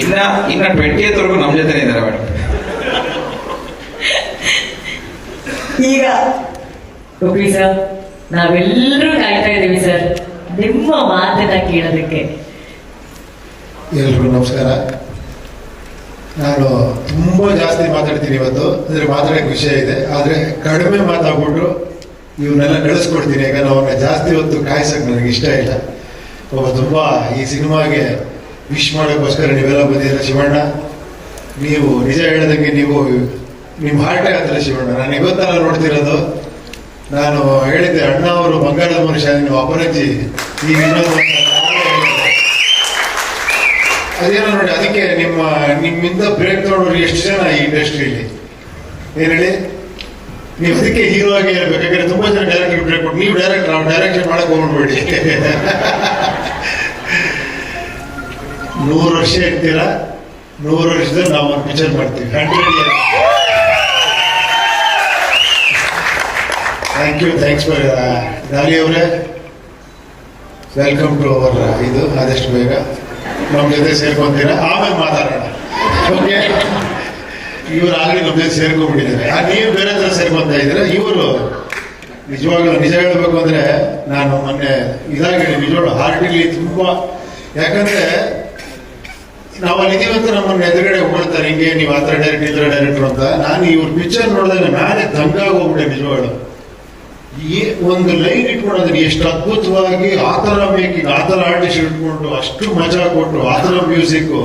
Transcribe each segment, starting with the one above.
ಇನ್ನ 20th ವರೆಗೂ ನಮ್ಮ ಜೊತೆ ಇದ್ದಾರೆ ಮೇಡಮ್. ಈಗ ಗೋಪಿ ಸರ್, ನಾವೆಲ್ಲರೂ ಕಾಯ್ತಾ ಇದ್ದೀವಿ ಸರ್ ನಿಮ್ಮ ಮಾತನ್ನ ಕೇಳೋದಕ್ಕೆ. ಎಲ್ರಿಗೂ ನಮಸ್ಕಾರ. ನಾನು ತುಂಬ ಜಾಸ್ತಿ ಮಾತಾಡ್ತೀನಿ ಇವತ್ತು, ಅಂದರೆ ಮಾತಾಡೋಕ್ಕೆ ವಿಷಯ ಇದೆ, ಆದರೆ ಕಡಿಮೆ ಮಾತಾಡ್ಬಿಟ್ಟು ಇವನ್ನೆಲ್ಲ ಕಳಿಸ್ಕೊಡ್ತೀನಿ. ಯಾಕಂದ್ರೆ ಅವ್ರನ್ನ ಜಾಸ್ತಿ ಹೊತ್ತು ಕಾಯಿಸೋಕೆ ನನಗೆ ಇಷ್ಟ ಇಲ್ಲ. ತುಂಬ ಈ ಸಿನಿಮಾಗೆ ವಿಶ್ ಮಾಡೋಕ್ಕೋಸ್ಕರ ನೀವೆಲ್ಲ ಬಂದಿದ್ದೀರ. ಶಿವಣ್ಣ, ನೀವು ನಿಜ ಹೇಳ್ದಂಗೆ ನೀವು ನಿಮ್ಮ ಹಾರ್ಟೇ ಆದ್ರೆ ಶಿವಣ್ಣ. ನಾನು ಇವತ್ತೆಲ್ಲ ನೋಡ್ತಿರೋದು, ನಾನು ಹೇಳಿದ್ದೆ ಅಣ್ಣ ಅವರು ಬಂಗಾರದ ಮನುಷ್ಯ, ನೀವು ಅಪರಂಜಿ ಈಗ ಇನ್ನೊಂದು ಅದೇನೋ ನೋಡಿ. ಅದಕ್ಕೆ ನಿಮ್ಮಿಂದ ಬ್ರೇಕ್ ತಗೊಂಡ್ರು ಎಷ್ಟು ಜನ ಈ ಇಂಡಸ್ಟ್ರಿಯಲ್ಲಿ, ಏನ್ ಹೇಳಿ, ನೀವು ಅದಕ್ಕೆ ಹೀರೋ ಆಗಿ ಹೇಳ್ಬೇಕು. ಯಾಕಂದ್ರೆ ತುಂಬಾ ಜನ ಡೈರೆಕ್ಟರ್ ಬ್ರೇಕ್ ಕೊಟ್ಟು, ನೀವು ಡೈರೆಕ್ಷನ್ ಮಾಡಕ್ ಹೋಗ್ಬಿಡ್ಬೇಡಿ. 100 ವರ್ಷ ಇರ್ತೀರಾ, 100 ವರ್ಷದಲ್ಲಿ ನಾವು ಒಂದು ಪಿಕ್ಚರ್ ಮಾಡ್ತೀವಿ. 100 years. ಥ್ಯಾಂಕ್ಸ್ ಫಾರ್ ಡಾಲಿ ಅವರೇ. ವೆಲ್ಕಮ್ ಟು ಅವರ್ ಇದು. ಆದಷ್ಟು ಬೇಗ ನಮ್ಮ ಜೊತೆ ಸೇರ್ಕೊಂತೀರಾ, ಆಮೇಲೆ ಮಾತಾಡೋಣ. ಓಕೆ, ಇವರು ಆಗಲಿ ನಮ್ಮ ಜೊತೆ ಸೇರ್ಕೊಂಡ್ಬಿಟ್ಟಿದ್ದಾರೆ. ನೀವು ಬೇರೆ ಹತ್ರ ಸೇರ್ಕೊಂತ ಇದ್ದೀರಾ. ಇವರು ನಿಜವಾಗ್ಲೂ ನಿಜ ಹೇಳ್ಬೇಕು ಅಂದ್ರೆ, ನಾನು ಮೊನ್ನೆ ಇದಾಗಿ ನಿಜವಾಗ್ಲೂ ಹಾರ್ಟಿಲಿ ತುಂಬಾ, ಯಾಕಂದ್ರೆ ನಾವು ಅಲ್ಲಿ ಇದೀವಂತ ನಮ್ಮನ್ನ ಎದುರುಗಡೆ ಹೊಗಳ್ತಾರೆ, ಹಿಂಗೆ ನೀವು ಆ ಥರ ಡೈರೆಕ್ಟರ್ ಅಂತ. ನಾನು ಇವ್ರ ಪಿಕ್ಚರ್ ನೋಡಿದಾಗ ನಾನೇ ದಂಗಾಗೋಗ್ಬಿಟ್ಟೆ ನಿಜವಾಗ್ಲು. ಈ ಒಂದು ಲೈನ್ ಇಟ್ಕೊಂಡು ಎಷ್ಟು ಅದ್ಭುತವಾಗಿ ಆ ಥರ ಮೇಕಿಂಗ್, ಆ ಥರ ಆರ್ಟಿಸ್ಟ್ ಇಟ್ಕೊಂಡು ಅಷ್ಟು ಮಜಾ ಕೊಟ್ಟು, ಆ ಥರ ಮ್ಯೂಸಿಕ್ಕು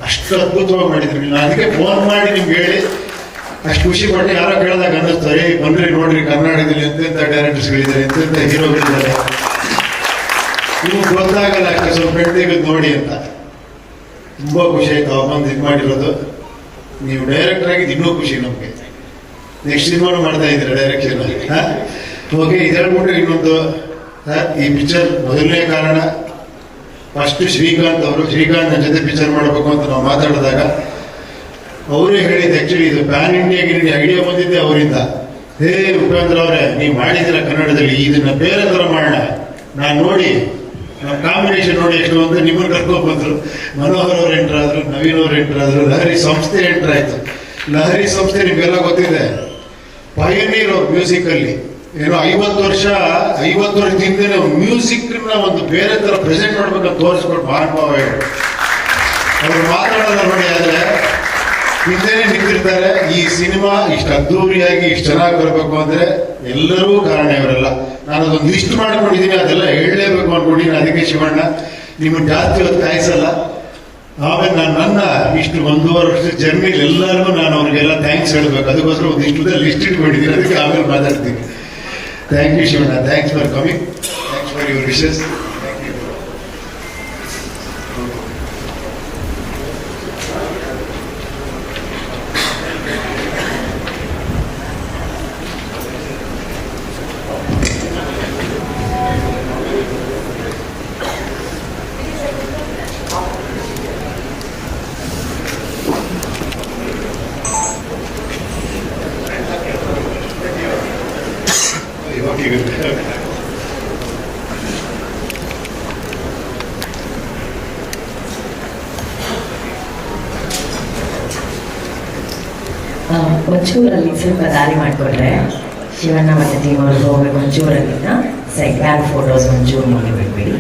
ಅಷ್ಟು ಅದ್ಭುತವಾಗಿ ಮಾಡಿದ್ರಿ. ನಾನು ಅದಕ್ಕೆ ಫೋನ್ ಮಾಡಿ ನಿಮ್ಗೆ ಹೇಳಿ ಅಷ್ಟು ಖುಷಿ ಪಟ್ಟು. ಯಾರೋ ಕೇಳಿದಾಗ ಅನ್ನಿಸ್ತಾರೆ, ಬಂದ್ರಿ ನೋಡ್ರಿ ಕರ್ನಾಟಕದಲ್ಲಿ ಎಂತೆಂಥ ಡೈರೆಕ್ಟರ್ಸ್ಗಳಿದ್ದಾರೆ, ಎಂತೆಂಥ ಹೀರೋಗಳಿದ್ದಾರೆ, ನಿಮ್ಗೆ ಗೊತ್ತಾಗಲ್ಲ ಅಷ್ಟೇ, ಸ್ವಲ್ಪ ತೆಗೆದು ನೋಡಿ ಅಂತ. ತುಂಬ ಖುಷಿ ಆಯ್ತು ಅವ್ರು ಬಂದು ಇದು ಮಾಡಿರೋದು. ನೀವು ಡೈರೆಕ್ಟರ್ ಆಗಿದ್ದು ಇನ್ನೂ ಖುಷಿ ನಮಗೆ. ನೆಕ್ಸ್ಟ್ ಸಿನಿಮಾನು ಮಾಡ್ತಾ ಇದ್ದೀರಾ ಡೈರೆಕ್ಷನ್. ಓಕೆ, ಇದು ಹೇಳ್ಬಿಟ್ಟು ಇನ್ನೊಂದು ಸರ್, ಈ ಪಿಕ್ಚರ್ ಮೊದಲನೇ ಕಾರಣ ಫಸ್ಟ್ ಶ್ರೀಕಾಂತ್ ಅವರು. ಶ್ರೀಕಾಂತ್ ನನ್ನ ಜೊತೆ ಪಿಕ್ಚರ್ ಮಾಡಬೇಕು ಅಂತ ನಾವು ಮಾತಾಡಿದಾಗ ಅವರೇ ಹೇಳಿದ್ದು, ಆ್ಯಕ್ಚುಲಿ ಇದು ಪ್ಯಾನ್ ಇಂಡಿಯಾಗೆ ಐಡಿಯಾ ಬಂದಿದ್ದೆ ಅವರಿಂದ. ಹೇ ಉಪೇಂದ್ರ ಅವರೇ, ನೀವು ಮಾಡಿದ್ದೀರ ಕನ್ನಡದಲ್ಲಿ, ಇದನ್ನ ಬೇರೆ ಥರ ಮಾಡೋಣ. ನಾನು ನೋಡಿ ನಮ್ಮ ಕಾಂಬಿನೇಷನ್ ನೋಡಿ ಎಷ್ಟು ಅಂತ ನಿಮ್ಮನ್ನು ಕರ್ಕೊಂಡು ಬಂದರು. ಮನೋಹರ್ ಅವರು ಎಂಟರ್ ಆದರು, ನವೀನ್ ಅವರು ಎಂಟರ್ ಆದರು, ಲಹರಿ ಸಂಸ್ಥೆ ಎಂಟರ್ ಆಯಿತು. ಲಹರಿ ಸಂಸ್ಥೆ ನಿಮಗೆಲ್ಲ ಗೊತ್ತಿದೆ, ಪಯನೀರ್ ಅವ್ರು ಮ್ಯೂಸಿಕಲ್ಲಿ. ಏನೋ 50 ವರ್ಷದಿಂದ ಮ್ಯೂಸಿಕ್ನ ಒಂದು ಬೇರೆ ಥರ ಪ್ರೆಸೆಂಟ್ ಮಾಡ್ಬೇಕಂತ ತೋರಿಸ್ಕೊಟ್ಟು ಮಹಾನುಭಾವ ಹೇಳಿ ಅವ್ರು ಮಾತಾಡೋದ ನೋಡಿ. ಆದರೆ ಹಿಂದೆನೇ ನಿಂತಿರ್ತಾರೆ. ಈ ಸಿನಿಮಾ ಇಷ್ಟು ಅದ್ದೂರಿಯಾಗಿ ಇಷ್ಟು ಚೆನ್ನಾಗಿ ಬರಬೇಕು ಅಂದರೆ ಎಲ್ಲರೂ ಕಾರಣ ಇವರೆಲ್ಲ. ನಾನು ಅದೊಂದು ಲಿಸ್ಟ್ ಮಾಡ್ಕೊಂಡಿದ್ದೀನಿ, ಅದೆಲ್ಲ ಹೇಳಲೇಬೇಕು ಅನ್ಕೊಂಡಿದ್ದೀನಿ. ಅದಕ್ಕೆ ಶಿವಣ್ಣ ನಿಮಗೆ ಜಾಸ್ತಿ ಹೊತ್ತು ಕಾಯಿಸಲ್ಲ. ಆಮೇಲೆ ನನ್ನ ಇಷ್ಟು 1.5 ವರ್ಷದ ಜರ್ನಿಲಿ ಎಲ್ಲರಿಗೂ ನಾನು ಅವ್ರಿಗೆಲ್ಲ ಥ್ಯಾಂಕ್ಸ್ ಹೇಳಬೇಕು. ಅದಕ್ಕೋಸ್ಕರ ಒಂದು ಇಷ್ಟದ ಲಿಸ್ಟ್ ಇಟ್ಕೊಂಡಿದ್ದೀನಿ. ಅದಕ್ಕೆ ಆಮೇಲೆ ಮಾತಾಡ್ತೀನಿ. Thank you Shivanna, thanks for coming, thanks for your wishes. ಒಂಚೂರಲ್ಲಿ ಸ್ವಲ್ಪ ದಾರಿ ಮಾಡಿಕೊಟ್ರೆ ಶಿವಣ್ಣ ಮತ್ತು ಟೀಮ್ ಅವ್ರಿಗೆ ಹೋಗ್ಬೇಕು. ಒಂಚೂರಲ್ಲಿನ ಬ್ಯಾಕ್ ಫೋಟೋಸ್ ಒಂಚೂರು ಮಾಡಿ ಬಿಟ್ಬಿಡಿ.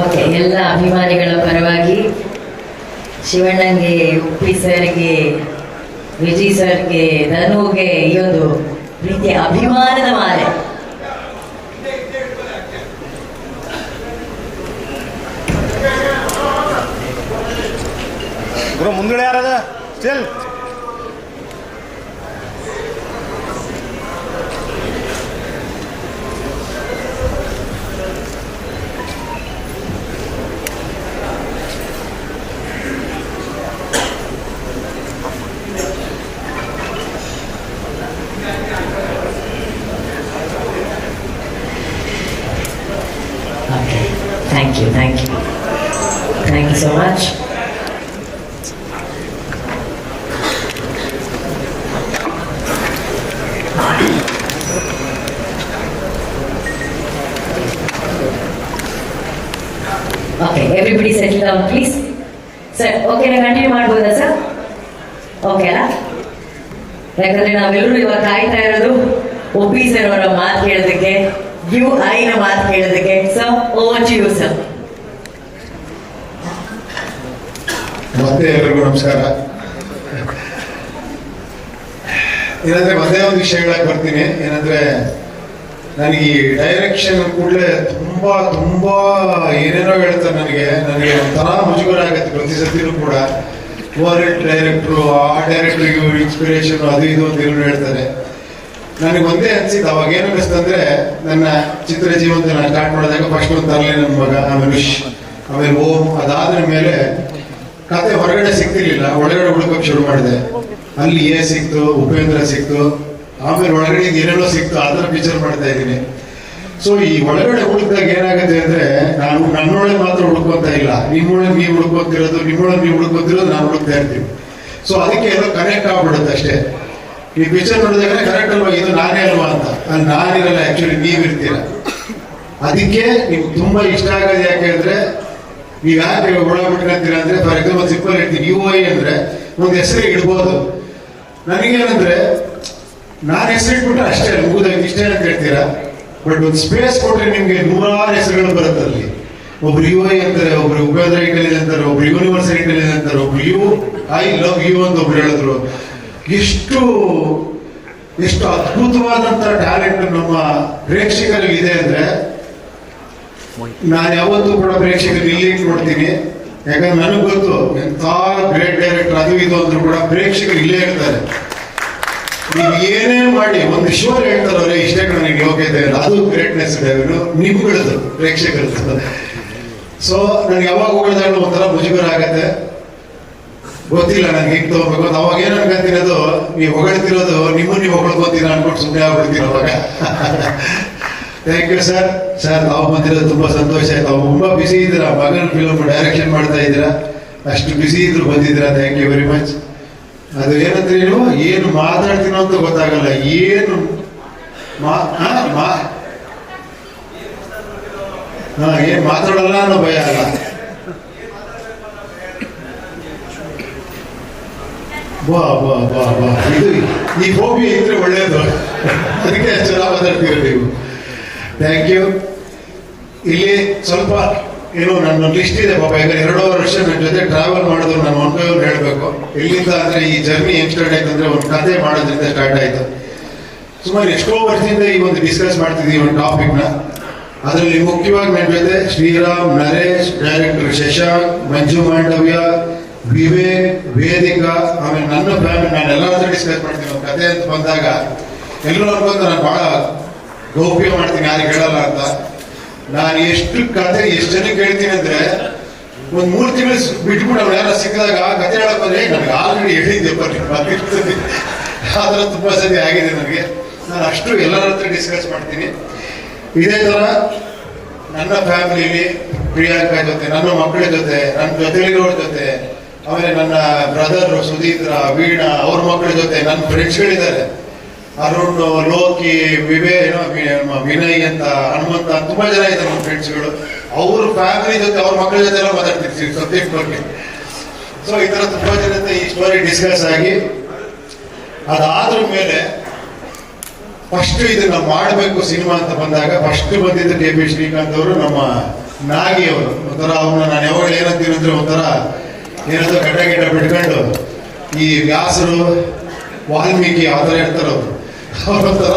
ಓಕೆ, ಎಲ್ಲ ಅಭಿಮಾನಿಗಳ ಪರವಾಗಿ ಶಿವಣ್ಣಂಗೆ, ಉಪ್ಪಿ ಸರ್ಗೆ, ವಿಜಯ್ ಸರ್ಗೆ, ಧನುಗೆ ಈ ಒಂದು ಪ್ರೀತಿಯ ಅಭಿಮಾನದ ಮಾಲೆ. ಗುರು ಮುಂದ್ಗಡೆ ಯಾರದ still okay, thank you, thank you, thank you so much. Okay, everybody settle down please. Sir, ಓಕೆನಾ, ಕಂಟಿನ್ಯೂ ಮಾಡ್ಬೋದಾ ಸರ್? ಓಕೆ ಅಲ್ಲ? ಯಾಕಂದ್ರೆ ನಾವೆಲ್ಲರೂ ಇವಾಗ ಕಾಯ್ತಾ ಇರೋದು ಒಪ್ಪಿ ಸರ್ ಅವರ ಮಾತು ಕೇಳೋದಕ್ಕೆ, ಯು ಐನ ಮಾತು ಕೇಳೋದಕ್ಕೆ. So over to you sir. ಮತ್ತೆ ಎಲ್ರಿಗೂ ನಮಸ್ಕಾರ. ಏನಂದ್ರೆ ಒಂದೇ ಒಂದು ವಿಷಯ ಹೇಳಕ್ ಬರ್ತೀನಿ. ಏನಂದ್ರೆ ನನಗೆ ಈ ಡೈರೆಕ್ಷನ್ ಕೂಡಲೇ ತುಂಬಾ ಏನೇನೋ ಹೇಳ್ತಾರೆ. ನನಗೆ ಒಂಥರ ಮುಜುಗರ ಆಗುತ್ತೆ ಪ್ರತಿ ಸತಿನೂ ಕೂಡ. ಓವರ್ ಡೈರೆಕ್ಟ್ರು, ಆ ಡೈರೆಕ್ಟ್ರು ಇವ್ರು ಇನ್ಸ್ಪಿರೇಷನ್ ಅದು ಇದು ಅಂತ ಏನು ಹೇಳ್ತಾರೆ. ನನಗೆ ಒಂದೇ ಅನ್ಸಿದ್ದು ಅವಾಗ ಏನು ಅನ್ನಿಸ್ತಂದ್ರೆ, ನನ್ನ ಚಿತ್ರ ಜೀವನದ ನಾನು ಸ್ಟಾರ್ಟ್ ಮಾಡಿದಾಗ ಫಸ್ಟ್ ಒಂದು ತರಲೆ ನನ್ನ ಮಗ, ಆಮೇಲೆ ವಿಶ್, ಆಮೇಲೆ ಓಂ. ಅದಾದ್ರ ಮೇಲೆ ಕತೆ ಹೊರಗಡೆ ಸಿಗ್ತಿರ್ಲಿಲ್ಲ, ಒಳಗಡೆ ಹುಡುಕಕ್ಕೆ ಶುರು ಮಾಡಿದೆ. ಅಲ್ಲಿ ಎ ಸಿಕ್ತು, ಉಪೇಂದ್ರ ಸಿಕ್ತು, ಆಮೇಲೆ ಒಳಗಡೆ ಏನೇನೋ ಸಿಕ್ತು, ಅದರ ಪಿಕ್ಚರ್ ಮಾಡ್ತಾ ಇದ್ದೀನಿ. ಸೊ ಈ ಒಳಗಡೆ ಹುಡುಕಿದಾಗ ಏನಾಗುತ್ತೆ ಅಂದ್ರೆ, ನಾನು ನನ್ನೊಳಗೆ ಮಾತ್ರ ಹುಡುಕೊಂತ ಇಲ್ಲ, ನಿಮ್ಮೊಳಗೆ ನೀವು ಹುಡುಕೋತಿರೋದು, ನಿಮ್ಮೊಳಗೆ ನೀವು ಹುಡುಕೋತಿರೋದು ನಾನು ಹುಡುಕ್ತಾ ಇರ್ತೀನಿ. ಸೊ ಅದಕ್ಕೆ ಏನೋ ಕನೆಕ್ಟ್ ಆಗ್ಬಿಡುತ್ತೆ ಅಷ್ಟೇ. ಈ ಪಿಕ್ಚರ್ ನೋಡಿದಾಗ ಕರೆಕ್ಟ್ ಅಲ್ವಾ, ಇದು ನಾನೇ ಅಲ್ವಾ ಅಂತ. ಅಲ್ಲಿ ನಾನಿರಲ್ಲ, ಆಕ್ಚುಲಿ ನೀವಿರ್ತೀರ. ಅದಕ್ಕೆ ನಿಮ್ಗೆ ತುಂಬಾ ಇಷ್ಟ ಆಗೋದು ಯಾಕೆ ಅಂದ್ರೆ, ನೀವು ಯಾಕೆ ಒಳಬಿಟ್ಕೊಂತೀರ ಅಂದ್ರೆ, ಫಾರ್ ಎಕ್ಸಾಂಪಲ್ ಸಿಂಪಲ್ ಹೇಳ್ತೀನಿ, ಯು ಐ ಅಂದ್ರೆ ಒಂದು ಹೆಸರು ಇಡ್ಬೋದು. ನನಗೇನಂದ್ರೆ, ನಾನು ಹೆಸರಿಟ್ಬಿಟ್ರೆ ಅಷ್ಟೇ ಮುಗಿದಾಗ ಇಷ್ಟೇ ಅಂತ ಹೇಳ್ತೀರಾ. ಬಟ್ ಒಂದು ಸ್ಪೇಸ್ ಕೊಟ್ರೆ ನಿಮ್ಗೆ 100 ಹೆಸರುಗಳು ಬರುತ್ತೆ ಅಲ್ಲಿ. ಒಬ್ರು ಯು ಐ ಅಂತಾರೆ, ಒಬ್ರು ಉಪೇಂದ್ರ ಇಂಟೆಲಿಜೆನ್ಸ್ ಅಂತಾರೆ, ಒಬ್ರು ಯೂನಿವರ್ಸಲ್ ಇಂಟೆಲಿಜೆನ್ಸ್ ಅಂತಾರೆ, ಒಬ್ರು ಯು ಐ ಲವ್ ಯು ಅಂತ ಒಬ್ರು ಹೇಳಿದ್ರು. ಎಷ್ಟು ಅದ್ಭುತವಾದಂತ ಟ್ಯಾಲೆಂಟ್ ನಮ್ಮ ಪ್ರೇಕ್ಷಕರಲ್ಲಿ ಇದೆ ಅಂದ್ರೆ, ನಾನು ಯಾವತ್ತೂ ಕೂಡ ಪ್ರೇಕ್ಷಕರು ಇಲ್ಲಿ ನೋಡ್ತೀನಿ. ಯಾಕಂದ್ರೆ ನನಗೆ ಗೊತ್ತು, ಎಂಥ ಗ್ರೇಟ್ ಡೈರೆಕ್ಟರ್ ಅದು ಇದು ಅಂದ್ರೂ ಕೂಡ ಪ್ರೇಕ್ಷಕರು ಇಲ್ಲೇ ಇರ್ತಾರೆ. ನೀವು ಏನೇ ಮಾಡಿ ಒಂದು ಶೋ ಹೇಳ್ತಾರೆ, ಅವರೇ ಇಷ್ಟೇ ಕಡೆ ನನಗೆ ಯೋಗ್ಯತೆ ಇಲ್ಲ, ಅದು ಗ್ರೇಟ್ನೆಸ್ ನಿಮ್ಗಳದ್ದು, ಪ್ರೇಕ್ಷಕರದ್ದು. ಸೊ ನನಗೆ ಯಾವಾಗ ಹೋಗಿದಾಗ ಒಂಥರ ಮುಜುಗರ ಆಗತ್ತೆ, ಗೊತ್ತಿಲ್ಲ ನನಗೆ ಹಿಂಗೆ ತಗೋಬೇಕು ಅಂತ. ಅವಾಗ ಏನು ಅನ್ಕೊಂತಿರೋದು, ನೀವು ಹೊಗಳ್ತಿರೋದು ನೀವು ಹೊಗಳ್ಕೊತೀರ ಅನ್ಕೊಂಡು ಸುಮ್ಮನೆ ಆಗ್ಬಿಡ್ತೀರ ಅವಾಗ. Thank you sir. ತಾವು ಬಂದಿರೋದು ತುಂಬಾ ಸಂತೋಷ ಆಯ್ತು. ತಾವು ತುಂಬಾ ಬಿಸಿ ಇದ್ದೀರಾ, ಮಗನ ಫಿಲ್ಮ್ ಡೈರೆಕ್ಷನ್ ಮಾಡ್ತಾ ಇದ್ದೀರಾ, ಅಷ್ಟು ಬಿಸಿ ಇದ್ರು ಬಂದಿದ್ದೀರಾ. Thank you very much. ಅದು ಏನಂದ್ರೆ, ಏನು ಮಾತಾಡ್ತೀನೋ ಅಂತ ಗೊತ್ತಾಗಲ್ಲ, ಏನು ಏನ್ ಮಾತಾಡಲ್ಲ ಅನ್ನೋ ಭಯ ಅಲ್ಲ. ಬಾ ಬಾ ಬಾ ಬಾ ಇದು ಈ ಹೋಬಿ ಇದ್ರೆ ಒಳ್ಳೇದು, ಅದಕ್ಕೆ ಅಷ್ಟು ಚೆನ್ನಾಗಿ ಮಾತಾಡ್ತೀರ ನೀವು. Thank you. ಇಲ್ಲಿ ಸ್ವಲ್ಪ ಏನು ನನ್ನ ಲಿಸ್ಟ್ ಇದೆ ಪಾಪ. ಈಗ 2.5 ವರ್ಷ ನನ್ನ ಜೊತೆ ಟ್ರಾವೆಲ್ ಮಾಡಿದ್ರು, ನಾನು ಒಂದು ಹೇಳ್ಬೇಕು. ಎಲ್ಲಿಂದ ಅಂದ್ರೆ ಈ ಜರ್ನಿ ಹೆಂಗ್ ಸ್ಟಾರ್ಟ್ ಆಯ್ತು ಅಂದ್ರೆ, ಒಂದು ಕತೆ ಮಾಡೋದ್ರಿಂದ ಸ್ಟಾರ್ಟ್ ಆಯ್ತು. ಸುಮಾರು ಎಷ್ಟೋ ವರ್ಷದಿಂದ ಈ ಒಂದು ಡಿಸ್ಕಸ್ ಮಾಡ್ತಿದ್ದೀವಿ ಒಂದು ಟಾಪಿಕ್ನ. ಅದರಲ್ಲಿ ಮುಖ್ಯವಾಗಿ ನನ್ನ ಜೊತೆ ಶ್ರೀರಾಮ್, ನರೇಶ್, ಡೈರೆಕ್ಟರ್ ಶಶಾಂಕ್, ಮಂಜು ಮಾಂಡವ್ಯ, ವಿವೇಕ್, ವೇದಿಕಾ, ಆಮೇಲೆ ನನ್ನ ಫ್ಯಾಮಿಲಿ, ನಾನು ಎಲ್ಲರ ಹತ್ರ ಡಿಸ್ಕಸ್ ಮಾಡ್ತೀನಿ. ಒಂದು ಕತೆ ಅಂತ ಬಂದಾಗ ಎಲ್ಲರೂ ಅನ್ಕೊಂಡು ನಾನು ಬಹಳ ಗೌಪ್ಯ ಮಾಡ್ತೀನಿ, ಯಾರಿಗೆ ಹೇಳಲ್ಲ ಅಂತ. ನಾನು ಎಷ್ಟು ಕತೆ ಎಷ್ಟು ಜನಕ್ಕೆ ಹೇಳ್ತೀನಿ ಅಂದ್ರೆ, ಒಂದು 3 ತಿಂಗಳು ಬಿಟ್ಬಿಟ್ಟು ಅವ್ರು ಯಾರು ಸಿಕ್ಕಿದಾಗ ಕತೆ ಹೇಳಕ್ ಬಂದ್ರೆ, ನನಗೆ ಆಲ್ರೆಡಿ ಹೇಳಿದ್ದೆ ಬರ್ತಿರ್ತದೆ. ಆ ಥರ ತುಂಬಾ ಸರಿ ಆಗಿದೆ ನನಗೆ. ನಾನು ಅಷ್ಟು ಎಲ್ಲರ ಹತ್ರ ಡಿಸ್ಕಸ್ ಮಾಡ್ತೀನಿ. ಇದೇ ತರ ನನ್ನ ಫ್ಯಾಮಿಲಿಲಿ ಪ್ರಿಯಾಂಕಾ ಜೊತೆ, ನನ್ನ ಮಕ್ಕಳ ಜೊತೆ, ನನ್ನ ಜೊತೆಲಿರೋರ ಜೊತೆ, ಆಮೇಲೆ ನನ್ನ ಬ್ರದರ್ ಸುಧೀಂದ್ರ, ವೀಣಾ, ಅವ್ರ ಮಕ್ಕಳ ಜೊತೆ ನನ್ನ ಫ್ರೆಂಡ್ಸ್ಗಳಿದ್ದಾರೆ. ಅರುಣ್, ಲೋಕಿ, ವಿನಯ್ ಅಂತ, ಹನುಮಂತ, ತುಂಬಾ ಜನ ಇದ್ದಾರೆ ನಮ್ಮ ಫ್ರೆಂಡ್ಸ್ಗಳು. ಅವ್ರ ಫ್ಯಾಮಿಲಿ ಜೊತೆ, ಅವ್ರ ಮಕ್ಕಳ ಜೊತೆ ಎಲ್ಲ ಮಾತಾಡ್ತಿರ್ತೀವಿ ಸಬ್ಜೆಕ್ಟ್ ಬಗ್ಗೆ. ಸೊ ಈ ತರ ತುಂಬಾ ಜನ ಈ ಸ್ಟೋರಿ ಡಿಸ್ಕಸ್ ಆಗಿ, ಅದಾದ್ರ ಮೇಲೆ ಫಸ್ಟ್ ಇದನ್ನ ಮಾಡಬೇಕು ಸಿನಿಮಾ ಅಂತ ಬಂದಾಗ ಫಸ್ಟ್ ಬಂದಿದ್ದು ಕೆ ಪಿ ಶ್ರೀಕಾಂತ್ ಅವರು, ನಮ್ಮ ನಾಗಿ ಅವರು ಒಂಥರ ಅವ್ರನ್ನ ನಾನು ಯಾವಾಗ ಏನಂತೀನಿ ಅಂದ್ರೆ ಒಂಥರ ಏನಾದ್ರು ಗಡ್ಡ ಗಿಡ್ಡ ಬಿಟ್ಕೊಂಡು ಈ ವ್ಯಾಸರು ವಾಲ್ಮೀಕಿ ಆ ಥರ ಇರ್ತಾರೆ ಅವರು ಅವ್ರೊಂಥರ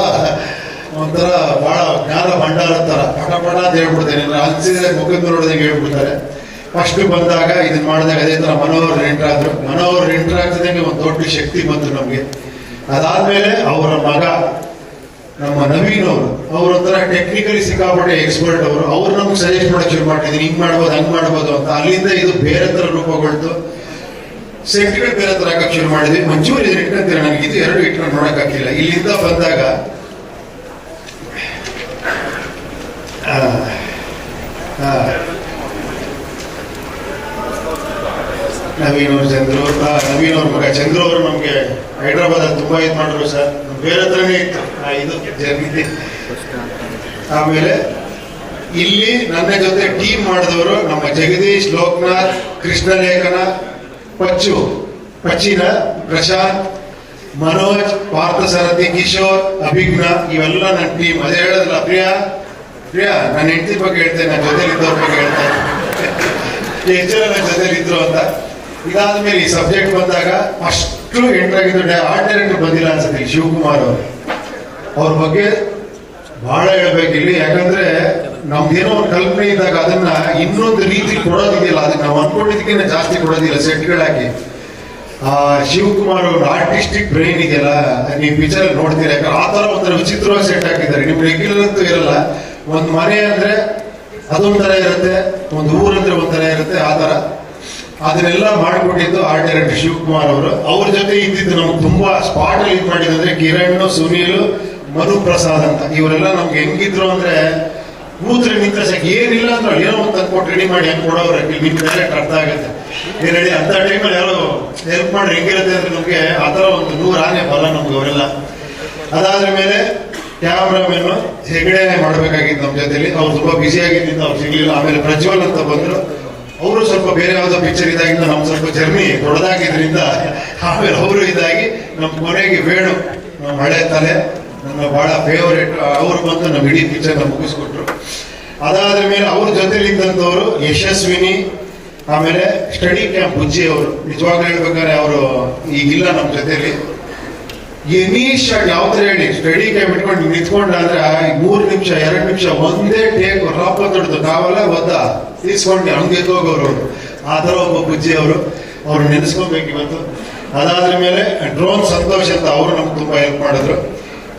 ಒಂಥರ ಬಹಳ ಜ್ಞಾನ ಭಂಡಾರ ಥರ ಪಟ ಅಂತ ಹೇಳ್ಬಿಡ್ತೇನೆ ಅನ್ಸಿದ್ರೆ ಮುಖದ ನೋಡೋದಂಗೆ ಹೇಳ್ಬಿಡ್ತಾರೆ. ಫಸ್ಟ್ ಬಂದಾಗ ಇದನ್ನ ಮಾಡಿದಾಗ ಅದೇ ಥರ ಮನೋಹರ್ ಎಂಟ್ರಾದ್ರು. ಮನೋಹರ್ ಎಂಟ್ರಾಗ್ತಿದ್ದಂಗೆ ಒಂದು ದೊಡ್ಡ ಶಕ್ತಿ ಬಂತು ನಮಗೆ. ಅದಾದ್ಮೇಲೆ ಅವರ ಮಗ ನಮ್ಮ ನವೀನ್ ಅವರು ಒಂಥರ ಟೆಕ್ನಿಕಲಿ ಸಿಕ್ಕಾಪಟ್ಟೆ ಎಕ್ಸ್ಪರ್ಟ್ ಅವ್ರು ನಮ್ಗೆ ಸಜೆಸ್ಟ್ ಮಾಡಕ್ಕೆ ಶುರು ಮಾಡಿದ್ದೀನಿ, ಹಿಂಗ್ ಮಾಡ್ಬೋದು ಹಂಗ್ ಮಾಡ್ಬೋದು ಅಂತ. ಅಲ್ಲಿಂದ ಇದು ಬೇರೆ ತರ ರೂಪಗೊಳ್ತು. ಸೆಟ್ಗಳು ಬೇರೆ ತರ ಹಾಕಕ್ ಶುರು ಮಾಡಿದ್ವಿ. ಮಂಚೂರಿ ಇದನ್ನ ಇಟ್ಕೊಂತೀರ, ನನಗೆ ಇದು ಎರಡು ಇಟ್ಕೊಂಡು ನೋಡಕ್ ಹಾಕಿಲ್ಲ. ಇಲ್ಲಿಂದ ಬಂದಾಗ ನವೀನ್ ಅವ್ರ ಮಗ ಚಂದ್ರು ಅವರು ನಮ್ಗೆ ಹೈದ್ರಾಬಾದ್ ಅಲ್ಲಿ ತುಂಬಾ ಇದು ಮಾಡಿದ್ರು ಸರ್. ಬೇರೆ ಹತ್ರನೇ ಇತ್ತು ಇದು ಜರ್ನಿ. ಆಮೇಲೆ ಇಲ್ಲಿ ನನ್ನ ಜೊತೆ ಟೀಮ್ ಮಾಡಿದವರು ನಮ್ಮ ಜಗದೀಶ್, ಲೋಕನಾಥ್, ಕೃಷ್ಣಲೇಖನ, ಪಚ್ಚಿನ, ಪ್ರಶಾಂತ್, ಮನೋಜ್, ಪಾರ್ಥಸಾರಥಿ, ಕಿಶೋರ್, ಅಭಿಜ್ಞ, ಇವೆಲ್ಲ ನನ್ನ ಟೀಮ್. ಅದೇ ಹೇಳೋದಿಲ್ಲ ಪ್ರಿಯಾ ನನ್ನ ಹೆಂಡತಿ ಬಗ್ಗೆ ಹೇಳ್ತೇನೆ, ನನ್ನ ಜೊತೆಲಿ ಇದ್ದವ್ರ ಬಗ್ಗೆ ಹೇಳ್ತೇನೆ ಎಷ್ಟು ಜನ ನನ್ನ ಜೊತೆಲಿ ಇದ್ರು ಅಂತ. ಇದಾದ್ಮೇಲೆ ಈ ಸಬ್ಜೆಕ್ಟ್ ಬಂದಾಗ ಅಷ್ಟು ಎಂಟ್ರಾಗಿದ್ದು ಆರ್ಟ್ ಡೈರೆಕ್ಟರ್ ಬಂದಿಲ್ಲ ಅನ್ಸುತ್ತೆ ಶಿವಕುಮಾರ್ ಅವರು. ಅವ್ರ ಬಗ್ಗೆ ಬಹಳ ಹೇಳ್ಬೇಕಿಲ್ಲಿ. ಯಾಕಂದ್ರೆ ನಮ್ದೇನೋ ಒಂದು ಕಲ್ಪನೆ ಇದ್ದಾಗ ಅದನ್ನ ಇನ್ನೊಂದು ರೀತಿ ಕೊಡೋದಿದೆಯಲ್ಲ, ಅದನ್ನ ನಾವು ಅನ್ಕೊಂಡಿದ್ದಕ್ಕಿಂತ ಜಾಸ್ತಿ ಕೊಡೋದಿಲ್ಲ ಸೆಟ್ಗಳಾಗಿ. ಶಿವಕುಮಾರ್ ಅವ್ರ ಆರ್ಟಿಸ್ಟಿಕ್ ಬ್ರೈನ್ ಇದೆಯಲ್ಲ, ನೀವು ಪಿಕ್ಚರ್ ನೋಡ್ತೀರಾ. ಯಾಕಂದ್ರೆ ಆ ತರ ಒಂಥರ ವಿಚಿತ್ರವಾಗಿ ಸೆಟ್ ಹಾಕಿದ್ದಾರೆ. ನಿಮ್ ರೆಗ್ಯುಲರ್ ಅಂತೂ ಇರಲ್ಲ. ಒಂದ್ ಮನೆ ಅಂದ್ರೆ ಅದೊಂಥರ ಇರುತ್ತೆ, ಒಂದು ಊರಂದ್ರೆ ಒಂಥರ ಇರುತ್ತೆ. ಆ ತರ ಅದನ್ನೆಲ್ಲ ಮಾಡಿಕೊಟ್ಟಿದ್ದು ಆರ್ಟ್ ಡೈರೆಕ್ಟರ್ ಶಿವಕುಮಾರ್ ಅವರು. ಅವ್ರ ಜೊತೆ ಇದ್ದಿದ್ದು ನಮ್ಗೆ ತುಂಬಾ ಸ್ಪಾಟ್ ಅಲ್ಲಿ ಇದು ಮಾಡಿದಂದ್ರೆ ಕಿರಣ್, ಸುನೀಲ್, ಮನು ಪ್ರಸಾದ್ ಅಂತ. ಇವರೆಲ್ಲ ನಮ್ಗೆ ಹೆಂಗಿದ್ರು ಅಂದ್ರೆ ಕೂತ್ರೆ ನಿಂತ ಏನಿಲ್ಲ ಅಂದ್ರೆ ಏನೋ ಒಂದು ತಂದ್ಕೊಟ್ಟು ರೆಡಿ ಮಾಡಿ ಹೆಂಗ್ ಕೊಡೋರು ನಿಮ್ ಡೈರೆಕ್ಟ್ ಅರ್ಥ ಆಗುತ್ತೆ. ಏನ್ ಹೇಳಿ ಅಂತ ಟೈಮಲ್ಲಿ ಯಾರೋ ಹೆಲ್ಪ್ ಮಾಡಿ ಹೆಂಗಿರುತ್ತೆ ಅಂದ್ರೆ ನಮ್ಗೆ ಆ ತರ ಒಂದು 100 ಆನೆ ಬಲ ನಮ್ಗೆ ಅವರೆಲ್ಲ. ಅದಾದ್ರ ಮೇಲೆ ಕ್ಯಾಮ್ರಾಮನ್ ಹೆಗಡೆ ಮಾಡ್ಬೇಕಾಗಿತ್ತು ನಮ್ಮ ಜೊತೆಲಿ. ಅವ್ರು ತುಂಬಾ ಬ್ಯುಸಿ ಆಗಿದ್ದರಿಂದ ಅವ್ರು ಸಿಗ್ಲಿಲ್ಲ. ಆಮೇಲೆ ಪ್ರಜ್ವಲ್ ಅಂತ ಬಂದ್ರು. ಅವರು ಸ್ವಲ್ಪ ಬೇರೆ ಯಾವ್ದೋ ಪಿಕ್ಚರ್ ಇದಾಗಿಂದ ನಮ್ ಸ್ವಲ್ಪ ಜರ್ನಿ ದೊಡ್ಡದಾಗಿದ್ರಿಂದ ಆಮೇಲೆ ಅವರು ಇದಾಗಿ ನಮ್ ಕೊನೆಗೆ ವೇಣು, ನಮ್ಮ ಹಳೆ ತಲೆ, ನನ್ನ ಬಹಳ ಫೇವರೇಟ್. ಅವ್ರು ಬಂದು ನಮ್ಮ ಇಡೀ ಪಿಕ್ಚರ್ನ ಮುಗಿಸ್ಕೊಟ್ರು. ಅದಾದ್ರ ಮೇಲೆ ಅವ್ರ ಜೊತೆಲಿ ಇದ್ದಂಥವ್ರು ಯಶಸ್ವಿನಿ, ಆಮೇಲೆ ಸ್ಟಡಿ ಕ್ಯಾಂಪ್ ಬುಜ್ಜಿ ಅವರು. ನಿಜವಾಗ್ಲೂ ಹೇಳ್ಬೇಕಾದ್ರೆ ಅವರು ಈಗಿಲ್ಲ ನಮ್ಮ ಜೊತೆಲಿ. ಎನಿ ಶಾಟ್ ಯಾವ ತರ ಹೇಳಿ ಸ್ಟಡಿ ಕ್ಯಾಂಪ್ ಇಟ್ಕೊಂಡು ನಿಂತ್ಕೊಂಡ್ರೆ 3 ನಿಮಿಷ 2 ನಿಮಿಷ ಒಂದೇ ಟೇಕ್ ರಾಪ ದೊಡ್ಡದು ನಾವೆಲ್ಲ ಒದ್ದ ತೀಸ್ಕೊಂಡು ಹಂಗೆ ಹೋಗೋರು. ಆ ತರ ಒಬ್ಬ ಬುಜ್ಜಿ ಅವರು, ಅವ್ರು ನೆನೆಸ್ಕೊಬೇಕು ಇವತ್ತು. ಅದಾದ್ರ ಮೇಲೆ ಡ್ರೋನ್ ಸಂತೋಷ್ ಅಂತ ಅವರು ನಮ್ಗೆ ತುಂಬಾ ಹೆಲ್ಪ್ ಮಾಡಿದ್ರು.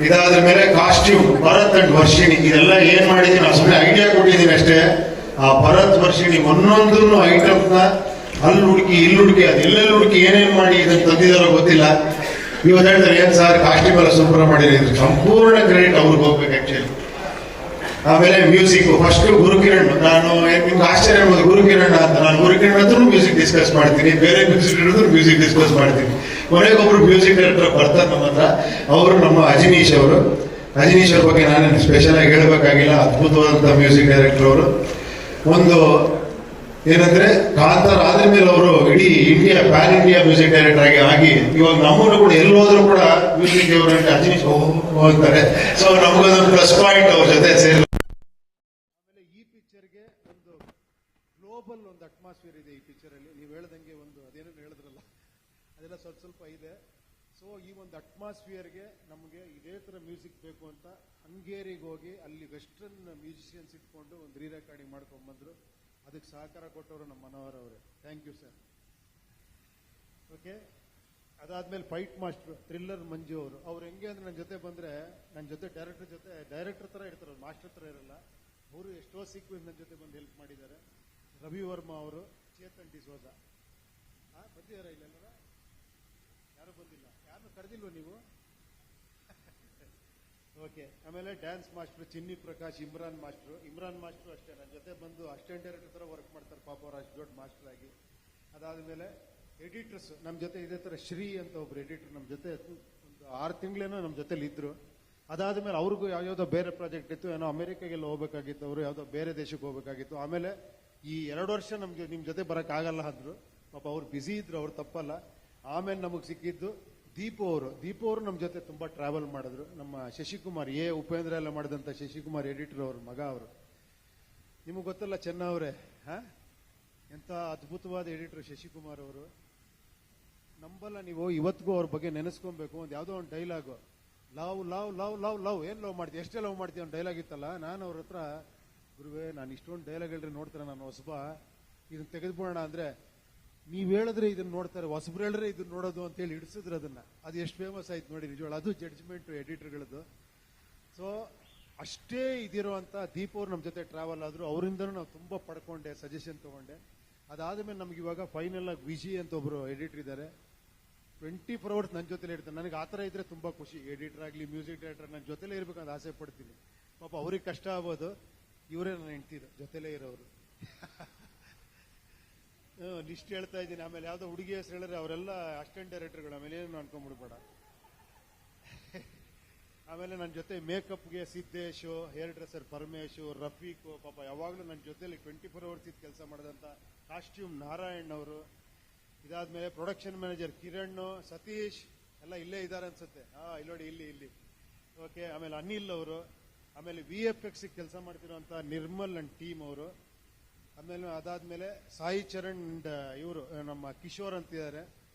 ಇದಾದ್ರ ಮೇಲೆ ಕಾಸ್ಟ್ಯೂಮ್ ಭರತ್ ಅಂಡ್ ವರ್ಷಿಣಿ. ಇದೆಲ್ಲ ಏನ್ ಮಾಡಿದೀನಿ ನಾವು ಸುಮ್ಮನೆ ಐಡಿಯಾ ಕೊಟ್ಟಿದ್ದೀನಿ ಅಷ್ಟೇ. ಆ ಭರತ್ ವರ್ಷಿಣಿ ಒಂದೊಂದನ್ನು ಐಟಮ್ನ ಅಲ್ಲಿ ಹುಡುಕಿ ಇಲ್ಲಿ ಹುಡುಕಿ ಅದೆಲ್ಲೆಲ್ಲ ಹುಡುಕಿ ಏನೇನ್ ಮಾಡಿ ಇದನ್ನ ತಂದಿದಾರೋ ಗೊತ್ತಿಲ್ಲ. ಇವತ್ತು ಹೇಳ್ತಾರೆ ಏನ್ ಸರ್ ಕಾಸ್ಟ್ಯೂಮ್ ಎಲ್ಲ ಸೂಪರ್ ಮಾಡಿದ್ರು. ಸಂಪೂರ್ಣ ಕ್ರೆಡಿಟ್ ಅವ್ರಿಗೆ ಹೋಗ್ಬೇಕು ಆಕ್ಚುಲಿ. ಆಮೇಲೆ ಮ್ಯೂಸಿಕ್ ಫಸ್ಟ್ ಗುರುಕಿರಣ್. ನಾನು ನಿಮ್ಗೆ ಆಶ್ಚರ್ಯ ಆಗ್ಬೋದು ಗುರುಕಿರಣ್ ಅಂತ. ನಾನು ಗುರುಕಿರಣ್ ಹತ್ರ ಮ್ಯೂಸಿಕ್ ಡಿಸ್ಕಸ್ ಮಾಡ್ತೀನಿ, ಬೇರೆ ಮ್ಯೂಸಿಕ್ ಡಿಸ್ಕಸ್ ಮಾಡ್ತೀನಿ. ಕೊನೆಗೊಬ್ರು ಮ್ಯೂಸಿಕ್ ಡೈರೆಕ್ಟರ್ ಬರ್ತಾರೆ ನಮ್ಮ ಹತ್ರ. ಅವರು ನಮ್ಮ ಅಜನೀಶ್ ಅವರು. ಅಜನೀಶ್ ಅವ್ರ ಬಗ್ಗೆ ನಾನು ಸ್ಪೆಷಲ್ ಆಗಿ ಹೇಳ್ಬೇಕಾಗಿಲ್ಲ, ಅದ್ಭುತವಾದಂತಹ ಮ್ಯೂಸಿಕ್ ಡೈರೆಕ್ಟರ್ ಅವರು. ಒಂದು ಏನಂದ್ರೆ ಕಾಂತಾರ ಆದ್ರ ಮೇಲೆ ಅವರು ಇಡೀ India PAN India music director ಆಗಿ ಇವಾಗ ನಮ್ಮನ್ನು ಕೂಡ ಎಲ್ಲೋದ್ರೂ ಕೂಡ ಮ್ಯೂಸಿಕ್ ಅವರು ಅಜನೀಶ್ ಹೋಗ್ತಾರೆ. ಸೊ ನಮಗೊಂದು ಪ್ಲಸ್ ಪಾಯಿಂಟ್ ಅವ್ರ ಜೊತೆ ಸೇರಿ. ಆಮೇಲೆ ಈ ಪಿಕ್ಚರ್ಗೆ ಒಂದು ಗ್ಲೋಬಲ್ ಒಂದು ಅಟ್ಮಾಸ್ಫಿಯರ್ ಇದೆ ಈ ಪಿಕ್ಚರ್ ಅಲ್ಲಿ. ನೀವು ಹೇಳ್ದಂಗೆ ಒಂದು ಅದೇನೇನು ಹೇಳಿದ್ರಲ್ಲ ಅದೆಲ್ಲ ಸ್ವಲ್ಪ ಇದೆ. ಸೊ ಈ ಒಂದು ಅಟ್ಮಾಸ್ಫಿಯರ್ಗೆ ನಮಗೆ ಇದೇ ತರ ಮ್ಯೂಸಿಕ್ ಬೇಕು ಅಂತ ಹಂಗೇರಿಗೆ ಹೋಗಿ ಅಲ್ಲಿ ವೆಸ್ಟರ್ನ್ ಮ್ಯೂಸಿಷಿಯನ್ಸ್ ಇಟ್ಕೊಂಡು ಒಂದು ರೀ ರೆಕಾರ್ಡಿಂಗ್ ಮಾಡ್ಕೊಂಡ್ ಬಂದ್ರು. ಅದಕ್ಕೆ ಸಹಕಾರ ಕೊಟ್ಟವರು ನಮ್ಮ ಮನೋಹರ್ ಅವರೇ. Thank you sir. ಓಕೆ, ಅದಾದ್ಮೇಲೆ ಫೈಟ್ ಮಾಸ್ಟರ್ ಥ್ರಿಲ್ಲರ್ ಮಂಜು ಅವರು. ಅವ್ರು ಹೆಂಗೆ ಅಂದ್ರೆ ನನ್ನ ಜೊತೆ ಬಂದ್ರೆ ನನ್ನ ಜೊತೆ ಡೈರೆಕ್ಟರ್ ತರ ಇರ್ತಾರೆ, ಮಾಸ್ಟರ್ ತರ ಇರಲ್ಲ. ಅವರು ಎಷ್ಟೋ ಸೀಕ್ವೆನ್ಸ್ ನನ್ನ ಜೊತೆ ಬಂದು ಹೆಲ್ಪ್ ಮಾಡಿದ್ದಾರೆ. ರವಿ ವರ್ಮಾ ಅವರು, ಚೇತನ್ ಡಿಸೋಜ ಬಂದಿದಾರ ಇಲ್ಲೆಲ್ಲರ? ಯಾರು ಬಂದಿಲ್ಲ? ಯಾರನ್ನು ಕರೆದಿಲ್ವ ನೀವು? ಓಕೆ. ಆಮೇಲೆ ಡ್ಯಾನ್ಸ್ ಮಾಸ್ಟರ್ ಚಿನ್ನಿ ಪ್ರಕಾಶ್, ಇಮ್ರಾನ್ ಮಾಸ್ಟರ್ ಅಷ್ಟೇ ನನ್ನ ಜೊತೆ ಬಂದು ಅಸಿಸ್ಟೆಂಟ್ ಡೈರೆಕ್ಟರ್ ತರ ವರ್ಕ್ ಮಾಡ್ತಾರೆ ಪಾಪ, ಅವ್ರು ಅಷ್ಟು ದೊಡ್ಡ ಮಾಸ್ಟರ್ ಆಗಿ. ಅದಾದ್ಮೇಲೆ ಎಡಿಟರ್ಸ್ ನಮ್ಮ ಜೊತೆ ಇದೇ ತರ ಶ್ರೀ ಅಂತ ಒಬ್ರು ಎಡಿಟರ್ ನಮ್ಮ ಜೊತೆ ಒಂದು 6 ತಿಂಗಳೇನೋ ನಮ್ಮ ಜೊತೆಲಿ ಇದ್ರು. ಅದಾದ್ಮೇಲೆ ಅವ್ರಿಗೂ ಯಾವ್ಯಾವ್ದೋ ಬೇರೆ ಪ್ರಾಜೆಕ್ಟ್ ಇತ್ತು, ಏನೋ ಅಮೆರಿಕಾಗೆಲ್ಲ ಹೋಗ್ಬೇಕಾಗಿತ್ತು, ಅವರು ಯಾವ್ದೋ ಬೇರೆ ದೇಶಕ್ಕೆ ಹೋಗ್ಬೇಕಾಗಿತ್ತು. ಆಮೇಲೆ ಈ 2 ವರ್ಷ ನಮ್ಗೆ ನಿಮ್ ಜೊತೆ ಬರಕ್ ಆಗಲ್ಲ ಅಂದ್ರು ಪಾಪ, ಅವ್ರು ಬ್ಯುಸಿ ಇದ್ರು, ಅವ್ರು ತಪ್ಪಲ್ಲ. ಆಮೇಲೆ ನಮಗ್ ಸಿಕ್ಕಿದ್ದು ದೀಪು ಅವರು ನಮ್ಮ ಜೊತೆ ತುಂಬಾ ಟ್ರಾವೆಲ್ ಮಾಡಿದ್ರು. ನಮ್ಮ ಶಶಿಕುಮಾರ್ ಉಪೇಂದ್ರ ಎಲ್ಲ ಮಾಡಿದಂತ ಶಶಿಕುಮಾರ್ ಎಡಿಟರ್ ಅವ್ರ ಮಗ ಅವರು. ನಿಮಗೆ ಗೊತ್ತಲ್ಲ ಚೆನ್ನ ಅವರೇ, ಎಂಥ ಅದ್ಭುತವಾದ ಎಡಿಟರ್ ಶಶಿಕುಮಾರ್ ಅವರು. ನಂಬಲ್ಲ ನೀವು, ಇವತ್ತಿಗೂ ಅವ್ರ ಬಗ್ಗೆ ನೆನೆಸ್ಕೊಬೇಕು. ಒಂದು ಯಾವುದೋ ಒಂದು dialogue, love love love love love, ಏನು ಲವ್ ಮಾಡ್ತೀವಿ, ಎಷ್ಟೇ ಲವ್ ಮಾಡ್ತೀವಿ ಒಂದು ಡೈಲಾಗ್ ಇತ್ತಲ್ಲ. ನಾನು ಅವ್ರ ಹತ್ರ, ಗುರುವೇ ನಾನು ಇಷ್ಟೊಂದು ಡೈಲಾಗ್ ಹೇಳ್ರಿ ನೋಡ್ತಾರೆ ನಾನು ಹೊಸಬ, ಇದನ್ನ ತೆಗೆದುಬಿಡೋಣ ಅಂದ್ರೆ, ನೀವು ಹೇಳಿದ್ರೆ ಇದನ್ನ ನೋಡ್ತಾರೆ, ಹೊಸಬ್ರು ಹೇಳಿದ್ರೆ ಇದನ್ನ ನೋಡೋದು ಅಂತೇಳಿ ಹಿಡಿಸಿದ್ರು ಅದನ್ನ. ಅದು ಎಷ್ಟು ಫೇಮಸ್ ಆಯ್ತು ನೋಡಿ ನಿಜವಾಳ. ಅದು ಜಡ್ಜ್ಮೆಂಟ್ ಎಡಿಟರ್ಗಳದ್ದು. ಸೊ ಅಷ್ಟೇ ಇದಿರುವಂತ ದೀಪ್ ಅವ್ರು ನಮ್ಮ ಜೊತೆ ಟ್ರಾವೆಲ್ ಆದ್ರು, ಅವರಿಂದನೂ ನಾವು ತುಂಬಾ ಪಡ್ಕೊಂಡೆ, ಸಜೆಷನ್ ತಗೊಂಡೆ. ಅದಾದ್ಮೇಲೆ ನಮ್ಗೆ ಇವಾಗ ಫೈನಲ್ ಆಗಿ ವಿಜಿ ಅಂತ ಒಬ್ರು ಎಡಿಟರ್ ಇದ್ದಾರೆ. 24 hours ನನ್ನ ಜೊತೆಲೇ ಇರ್ತಾರೆ. ನನಗೆ ಆ ಥರ ಇದ್ರೆ ತುಂಬಾ ಖುಷಿ. ಎಡಿಟರ್ ಆಗಲಿ, ಮ್ಯೂಸಿಕ್ ಡೈರೆಕ್ಟರ್ ನನ್ನ ಜೊತೆಲೇ ಇರ್ಬೇಕಂತ ಆಸೆ ಪಡ್ತೀನಿ. ಪಾಪ ಅವ್ರಿಗೆ ಕಷ್ಟ ಆಗ್ಬೋದು, ಇವರೇ ನನ್ನ ಹೆಂಡ್ತಿರು ಜೊತೆಲೇ ಇರೋರು. ಲಿಸ್ಟ್ ಹೇಳ್ತಾ ಇದ್ದೀನಿ. ಆಮೇಲೆ ಯಾವ್ದೋ ಹುಡುಗಿ ಹೆಸರು ಹೇಳಿದ್ರೆ ಅವರೆಲ್ಲ ಅಸಿಸ್ಟೆಂಟ್ ಡೈರೆಕ್ಟರ್ಗಳು, ಆಮೇಲೆ ಏನು ಅನ್ಕೊಂಡ್ಬಿಡ್ಬೇಡ. ಆಮೇಲೆ ನನ್ನ ಜೊತೆ ಮೇಕಪ್ಗೆ ಸಿದ್ದೇಶು, ಹೇರ್ ಡ್ರೆಸ್ಸರ್ ಪರಮೇಶು, ರಫೀಕು, ಪಾಪ ಯಾವಾಗಲೂ ನನ್ನ ಜೊತೆಲಿ 24 hours ಇದ್ದು ಕೆಲಸ ಮಾಡಿದಂತ ಕಾಸ್ಟ್ಯೂಮ್ ನಾರಾಯಣ್ ಅವರು. ಇದಾದ್ಮೇಲೆ ಪ್ರೊಡಕ್ಷನ್ ಮ್ಯಾನೇಜರ್ ಕಿರಣ್, ಸತೀಶ್ ಎಲ್ಲ ಇಲ್ಲೇ ಇದ್ದಾರೆ ಅನ್ಸುತ್ತೆ. ಇಲ್ಲಿ ನೋಡಿ, ಇಲ್ಲಿ ಓಕೆ. ಆಮೇಲೆ ಅನಿಲ್ ಅವರು, ಆಮೇಲೆ VFX ಕೆಲಸ ಮಾಡ್ತಿರುವಂತ ನಿರ್ಮಲ್ ಅಂಡ್ ಟೀಮ್ ಅವರು. ಆಮೇಲೆ ಅದಾದ್ಮೇಲೆ ಸಾಯಿ ಚರಣ್ ಅಂಡ್ ಇವರು ನಮ್ಮ ಕಿಶೋರ್ ಅಂತಿದ್ದಾರೆ.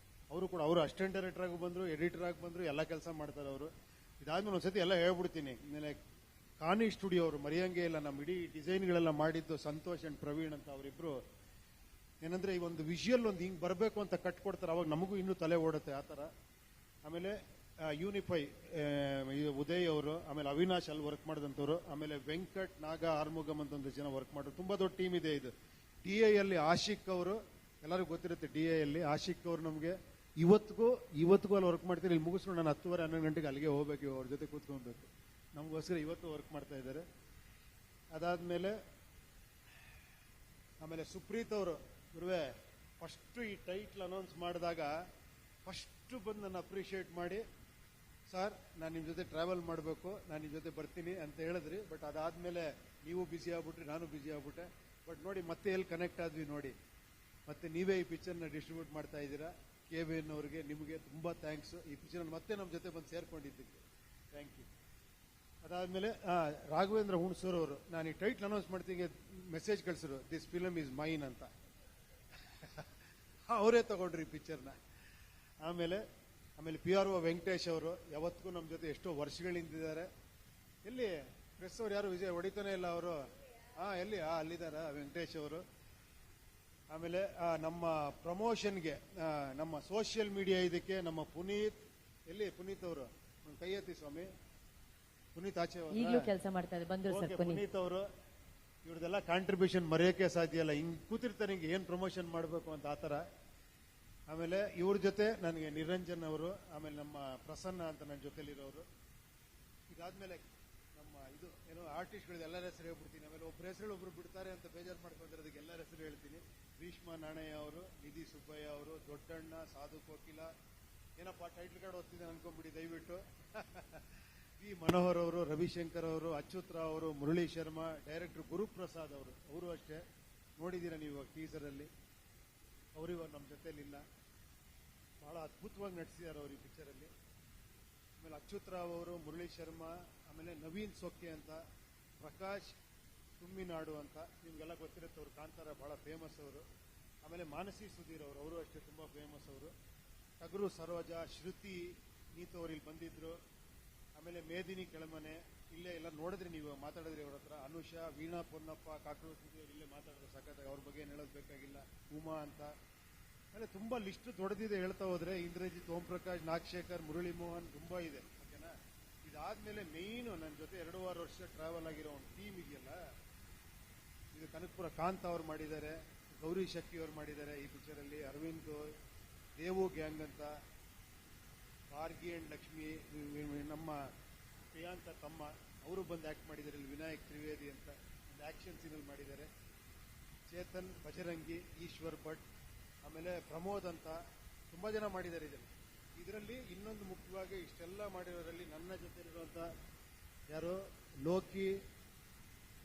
ಅವರು ಕೂಡ, ಅವರು ಅಸಿಸ್ಟೆಂಟ್ ಡೈರೆಕ್ಟರ್ ಆಗಿ ಬಂದ್ರು, ಎಡಿಟರ್ ಆಗಿ ಬಂದ್ರು, ಎಲ್ಲ ಕೆಲಸ ಮಾಡ್ತಾರೆ ಅವರು. ಇದಾದ್ಮೇಲೆ ಒಂದ್ಸತಿ ಎಲ್ಲ ಹೇಳ್ಬಿಡ್ತೀನಿ. ಆಮೇಲೆ ಕಾನಿ ಸ್ಟುಡಿಯೋ ಅವರು, ಮರಿಯಂಗೆ ಇಲ್ಲ, ನಮ್ಮ ಇಡೀ ಡಿಸೈನ್ಗಳೆಲ್ಲ ಮಾಡಿದ್ದು ಸಂತೋಷ್ ಅಂಡ್ ಪ್ರವೀಣ್ ಅಂತ ಅವರಿಬ್ರು. ಏನಂದ್ರೆ ಈ ಒಂದು ವಿಜುವಲ್ ಒಂದು ಹಿಂಗ್ ಬರಬೇಕು ಅಂತ ಕಟ್ಕೊಡ್ತಾರೆ, ಅವಾಗ ನಮಗೂ ಇನ್ನೂ ತಲೆ ಓಡುತ್ತೆ ಆ ತರ. ಆಮೇಲೆ ಯೂನಿಫೈ ಉದಯ್ ಅವರು, ಆಮೇಲೆ ಅವಿನಾಶ್ ಅಲ್ಲಿ ವರ್ಕ್ ಮಾಡಿದಂಥವ್ರು, ಆಮೇಲೆ ವೆಂಕಟ್, ನಾಗ, ಆರ್ಮುಗಮ್ ಅಂತ ಒಂದು ಜನ ವರ್ಕ್ ಮಾಡೋರು. ತುಂಬಾ ದೊಡ್ಡ ಟೀಮ್ ಇದೆ ಇದು. DI ಅಲ್ಲಿ ಆಶಿಕ್ ಅವರು, ಎಲ್ಲರಿಗೂ ಗೊತ್ತಿರುತ್ತೆ DI ಅಲ್ಲಿ ಆಶಿಕ್ ಅವರು. ನಮಗೆ ಇವತ್ತಿಗೂ ಅಲ್ಲಿ ವರ್ಕ್ ಮಾಡ್ತೀನಿ. ಇಲ್ಲಿ ಮುಗಿಸ್ಕೊಂಡು ನಾನು 10:30 11 ಗಂಟೆಗೆ ಅಲ್ಲಿಗೆ ಹೋಗ್ಬೇಕು, ಅವ್ರ ಜೊತೆ ಕೂತ್ಕೊಳ್ಬೇಕು. ನಮಗೋಸ್ಕರ ಇವತ್ತು ವರ್ಕ್ ಮಾಡ್ತಾ ಇದ್ದಾರೆ. ಅದಾದ್ಮೇಲೆ ಆಮೇಲೆ ಸುಪ್ರೀತ್ ಅವರು, ಗುರುವೆ ಫಸ್ಟ್ ಈ ಟೈಟ್ಲ್ ಅನೌನ್ಸ್ ಮಾಡಿದಾಗ ಫಸ್ಟ್ ಬಂದು ನನ್ನ ಅಪ್ರಿಷಿಯೇಟ್ ಮಾಡಿ, ಸರ್ ನಾನು ನಿಮ್ಮ ಜೊತೆ ಟ್ರಾವೆಲ್ ಮಾಡಬೇಕು, ನಾನು ನಿಮ್ಮ ಜೊತೆ ಬರ್ತೀನಿ ಅಂತ ಹೇಳಿದ್ರಿ. ಬಟ್ ಅದಾದ್ಮೇಲೆ ನೀವು ಬಿಸಿ ಆಗ್ಬಿಟ್ರಿ, ನಾನು ಬಿಸಿ ಆಗ್ಬಿಟ್ಟೆ. ಬಟ್ ನೋಡಿ ಮತ್ತೆ ಎಲ್ಲಿ ಕನೆಕ್ಟ್ ಆದ್ವಿ ನೋಡಿ. ಮತ್ತೆ ನೀವೇ ಈ ಪಿಕ್ಚರ್ನ ಡಿಸ್ಟ್ರಿಬ್ಯೂಟ್ ಮಾಡ್ತಾ ಇದ್ದೀರಾ. KVN ಅವರಿಗೆ ನಿಮಗೆ ತುಂಬಾ ಥ್ಯಾಂಕ್ಸ್. ಈ ಪಿಕ್ಚರ್ ಮತ್ತೆ ನಮ್ಮ ಜೊತೆ ಬಂದು ಸೇರ್ಕೊಂಡಿದ್ದಕ್ಕೆ ಥ್ಯಾಂಕ್ ಯು. ಅದಾದ್ಮೇಲೆ ರಾಘವೇಂದ್ರ ಹುಣಸೂರ್ ಅವರು, ನಾನು ಈ ಟೈಟ್ಲ್ ಅನೌನ್ಸ್ ಮಾಡ್ತೀನಿ ಮೆಸೇಜ್ ಕಳಿಸಿದ್ರು, ದಿಸ್ ಫಿಲಮ್ ಈಸ್ ಮೈನ್ ಅಂತ. ಅವರೇ ತಗೊಂಡ್ರಿ ಈ ಪಿಕ್ಚರ್ನ. ಆಮೇಲೆ PRO ವೆಂಕಟೇಶ್ ಅವರು, ಯಾವತ್ತಿಗೂ ನಮ್ಮ ಜೊತೆ ಎಷ್ಟೋ ವರ್ಷಗಳಿಂದಿದ್ದಾರೆ. ಎಲ್ಲಿ ಪ್ರೆಸ್ ಅವ್ರು ಯಾರು ವಿಜಯ್ ಹೊಡಿತಾನೆ ಇಲ್ಲ ಅವರು. ಎಲ್ಲಿ ಅಲ್ಲಿದ್ದಾರೆ ವೆಂಕಟೇಶ್ ಅವರು. ಆಮೇಲೆ ನಮ್ಮ ಪ್ರಮೋಷನ್ಗೆ, ನಮ್ಮ ಸೋಷಿಯಲ್ ಮೀಡಿಯಾ ಇದಕ್ಕೆ ನಮ್ಮ ಪುನೀತ್, ಎಲ್ಲಿ ಪುನೀತ್ ಅವರು, ಕೈ ಎತ್ತಿ ಸ್ವಾಮಿ. ಪುನೀತ್ ಆಚೆ ಕೆಲಸ ಮಾಡ್ತಾ ಇದ್ದಾರೆ. ಪುನೀತ್ ಅವರು, ಇವ್ರದೆಲ್ಲ ಕಾಂಟ್ರಿಬ್ಯೂಷನ್ ಮರೆಯೋಕೆ ಸಾಧ್ಯ ಇಲ್ಲ. ಹಿಂಗ್ ಕೂತಿರ್ತಾರೆ, ಹಿಂಗೆ ಏನ್ ಪ್ರಮೋಷನ್ ಮಾಡಬೇಕು ಅಂತ ಆತರ. ಆಮೇಲೆ ಇವ್ರ ಜೊತೆ ನನಗೆ ನಿರಂಜನ್ ಅವರು, ಆಮೇಲೆ ನಮ್ಮ ಪ್ರಸನ್ನ ಅಂತ ನನ್ನ ಜೊತೆಲಿರೋರು. ಇದಾದ್ಮೇಲೆ ನಮ್ಮ ಇದು ಏನೋ ಆರ್ಟಿಸ್ಟ್ಗಳದ್ದು ಎಲ್ಲರ ಹೆಸರು ಹೇಳ್ಬಿಡ್ತೀನಿ. ಆಮೇಲೆ ಒಬ್ಬರ ಹೆಸರು ಒಬ್ರು ಬಿಡ್ತಾರೆ ಅಂತ ಬೇಜಾರು ಮಾಡ್ಕೊಂಡಿರೋದಕ್ಕೆ ಎಲ್ಲರ ಹೆಸರು ಹೇಳ್ತೀನಿ. ಭೀಷ್ಮ ನಾಣಯ್ಯ ಅವರು, ನಿಧಿ ಸುಬ್ಬಯ್ಯ ಅವರು, ದೊಡ್ಡಣ್ಣ, ಸಾಧು ಕೋಕಿಲ. ಏನಪ್ಪಾ ಟೈಟ್ಲ್ ಕಾರ್ಡ್ ಓದ್ತಿದ್ದೇನೆ ಅನ್ಕೊಂಡ್ಬಿಡಿ ದಯವಿಟ್ಟು. ವಿ ಮನೋಹರ್ ಅವರು, ರವಿಶಂಕರ್ ಅವರು, ಅಚ್ಯುತ್ ರಾವ್ ಅವರು, ಮುರಳಿ ಶರ್ಮಾ, ಡೈರೆಕ್ಟರ್ ಗುರುಪ್ರಸಾದ್ ಅವರು ಅಷ್ಟೇ. ನೋಡಿದ್ದೀರಾ ನೀವು ಟೀಸರ್ ಅಲ್ಲಿ. ಅವರು ಇವಾಗ ನಮ್ಮ ಜೊತೆಲಿಲ್ಲ. ಬಹಳ ಅದ್ಭುತವಾಗಿ ನಟಿಸಿದ್ದಾರೆ ಅವರು ಈ ಪಿಕ್ಚರ್ ಅಲ್ಲಿ. ಆಮೇಲೆ ಅಚ್ಯುತ್ ರಾವ್ ಅವರು, ಮುರಳಿ ಶರ್ಮಾ, ಆಮೇಲೆ ನವೀನ್ ಸೊಕ್ಕೆ ಅಂತ, ಪ್ರಕಾಶ್ ತುಮ್ಮಿನಾಡು ಅಂತ, ನಿಮ್ಗೆಲ್ಲ ಗೊತ್ತಿರುತ್ತೆ ಅವರು, ಕಾಂತಾರ ಬಹಳ ಫೇಮಸ್ ಅವರು. ಆಮೇಲೆ ಮಾನಸಿ ಸುಧೀರ್ ಅವರು ಅಷ್ಟೇ ತುಂಬಾ ಫೇಮಸ್ ಅವರು. ಟಗರು ಸರೋಜಾ, ಶ್ರುತಿ, ನೀತು ಅವರು ಇಲ್ಲಿ ಬಂದಿದ್ರು. ಆಮೇಲೆ ಮೇದಿನಿ ಕೆಳಮನೆ, ಇಲ್ಲೇ ಎಲ್ಲ ನೋಡಿದ್ರಿ ನೀವು, ಮಾತಾಡಿದ್ರಿ ಅವ್ರ ಹತ್ರ. ಅನುಷಾ, ವೀಣಾ ಪೊನ್ನಪ್ಪ, ಕಾಕರು ಸುಧೀರ್ ಇಲ್ಲೇ ಮಾತಾಡಿದ್ರು ಸಖತ್ತಾಗಿ. ಅವ್ರ ಬಗ್ಗೆ ಏನು ಹೇಳೋದು ಬೇಕಾಗಿಲ್ಲ. ಉಮಾ ಅಂತ. ಆಮೇಲೆ ತುಂಬಾ ಲಿಸ್ಟ್ ದೊಡ್ಡದಿದೆ ಹೇಳ್ತಾ ಹೋದ್ರೆ. ಇಂದ್ರಜಿತ್, ಓಂ ಪ್ರಕಾಶ್, ನಾಗಶೇಖರ್, ಮುರಳಿ ಮೋಹನ್, ತುಂಬಾ ಇದೆ. ಓಕೆನಾ. ಇದಾದ್ಮೇಲೆ ಮೇಯ್ನು ನನ್ನ ಜೊತೆ 2.5 ವರ್ಷ ಟ್ರಾವೆಲ್ ಆಗಿರೋ ಒಂದು ಟೀಮ್ ಇದೆಯಲ್ಲ, ಇದು ಕನಕಪುರ ಕಾಂತ್ ಅವ್ರು ಮಾಡಿದ್ದಾರೆ, ಗೌರಿ ಶಕ್ತಿ ಅವ್ರು ಮಾಡಿದ್ದಾರೆ ಈ ಪಿಕ್ಚರ್ ಅಲ್ಲಿ. ಅರವಿಂದ್, ದೇವು ಗ್ಯಾಂಗ್ ಅಂತ, ಭಾರ್ಗಿ ಅಂಡ್ ಲಕ್ಷ್ಮಿ, ನಮ್ಮ ಪ್ರಿಯಾಂಕ ತಮ್ಮ ಅವರು ಬಂದು ಆಕ್ಟ್ ಮಾಡಿದ್ದಾರೆ. ಇಲ್ಲಿ ವಿನಾಯಕ್ ತ್ರಿವೇದಿ ಅಂತ ಒಂದು ಆಕ್ಷನ್ ಸೀನಲ್ಲಿ ಮಾಡಿದ್ದಾರೆ. ಚೇತನ್, ಬಜರಂಗಿ, ಈಶ್ವರ್ ಭಟ್, ಆಮೇಲೆ ಪ್ರಮೋದ್ ಅಂತ ತುಂಬಾ ಜನ ಮಾಡಿದ್ದಾರೆ ಇದರಲ್ಲಿ. ಇನ್ನೊಂದು ಮುಖ್ಯವಾಗಿ ಇಷ್ಟೆಲ್ಲ ಮಾಡಿರೋದ್ರಲ್ಲಿ ನನ್ನ ಜೊತೆ ಇರುವಂತ ಯಾರು, ಲೋಕಿ,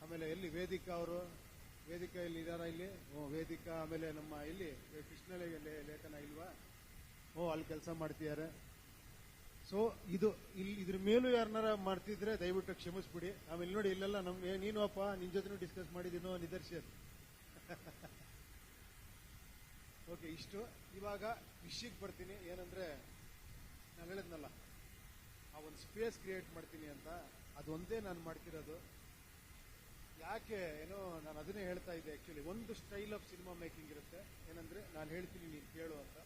ಆಮೇಲೆ ಎಲ್ಲಿ ವೇದಿಕಾ ಅವರು, ವೇದಿಕಾ ಇಲ್ಲಿ ಇದಾರ ಇಲ್ಲಿ, ವೇದಿಕಾ. ಆಮೇಲೆ ನಮ್ಮ ಇಲ್ಲಿ ಕೃಷ್ಣ ಲೇಖನ ಇಲ್ವಾ, ಅಲ್ಲಿ ಕೆಲಸ ಮಾಡ್ತಿದ್ದಾರೆ. ಸೊ ಇದು ಇಲ್ಲಿ ಇದ್ರ ಮೇಲೂ ಯಾರನ್ನಾರ ಮಾಡ್ತಿದ್ರೆ ದಯವಿಟ್ಟು ಕ್ಷಮಿಸ್ಬಿಡಿ. ಆಮೇಲೆ ನೋಡಿ ಇಲ್ಲೆಲ್ಲ ನಮ್ಗೆ ನೀನು ಅಪ್ಪ ನಿನ್ ಜೊತೆ ಡಿಸ್ಕಸ್ ಮಾಡಿದ್ದೀನೋ ನಿದರ್ಶನ್. ಓಕೆ, ಇಷ್ಟು. ಇವಾಗ ವಿಷಯಕ್ಕೆ ಬರ್ತೀನಿ. ಏನಂದ್ರೆ ನಾನು ಹೇಳಿದ್ನಲ್ಲ, ಆ ಒಂದು ಸ್ಪೇಸ್ ಕ್ರಿಯೇಟ್ ಮಾಡ್ತೀನಿ ಅಂತ, ಅದೊಂದೇ ನಾನು ಮಾಡ್ತಿರೋದು. ಯಾಕೆ ಏನೋ ನಾನು ಅದನ್ನೇ ಹೇಳ್ತಾ ಇದ್ದೆ. ಆಕ್ಚುಲಿ ಒಂದು ಸ್ಟೈಲ್ ಆಫ್ ಸಿನಿಮಾ ಮೇಕಿಂಗ್ ಇರುತ್ತೆ. ಏನಂದ್ರೆ ನಾನು ಹೇಳ್ತೀನಿ ನೀನು ಕೇಳು ಅಂತ.